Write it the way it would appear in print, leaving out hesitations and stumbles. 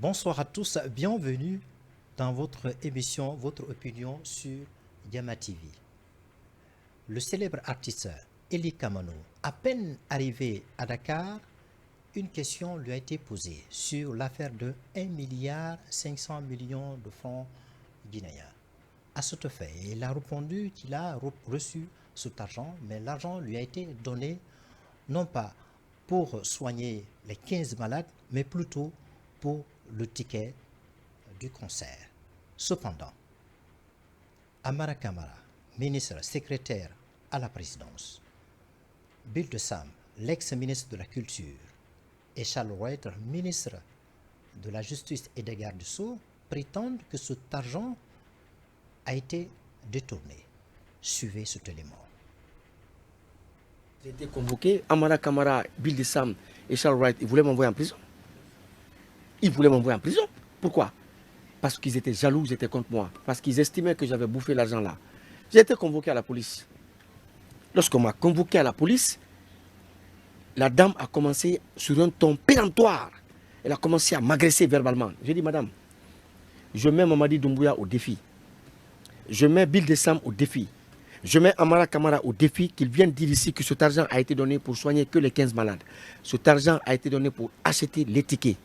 Bonsoir à tous, bienvenue dans votre émission, votre opinion sur Yama TV. Le célèbre artiste Eli Kamano, à peine arrivé à Dakar, une question lui a été posée sur l'affaire de 1,5 milliard de francs guinéens. À cet fait, il a répondu qu'il a reçu cet argent, mais l'argent lui a été donné non pas pour soigner les 15 malades, mais plutôt pour le ticket du concert. Cependant, Amara Kamara, ministre secrétaire à la présidence, Bill de Sam, l'ex-ministre de la Culture, et Charles Reuter, ministre de la Justice et des Gardes Sceaux, prétendent que cet argent a été détourné. Suivez cet élément. J'ai été convoqué, Amara Kamara, Bill de Sam et Charles Wright, ils voulaient m'envoyer en prison. Ils voulaient m'envoyer en prison. Pourquoi? Parce qu'ils étaient jaloux, ils étaient contre moi. Parce qu'ils estimaient que j'avais bouffé l'argent là. J'ai été convoqué à la police. Lorsqu'on m'a convoqué à la police, la dame a commencé sur un ton péremptoire. Elle a commencé à m'agresser verbalement. J'ai dit, madame, je mets Mamadi Doumbouya au défi. Je mets Bill de Sam au défi. Je mets Amara Kamara au défi qu'ils viennent dire ici que cet argent a été donné pour soigner que les 15 malades. Cet argent a été donné pour acheter les tickets.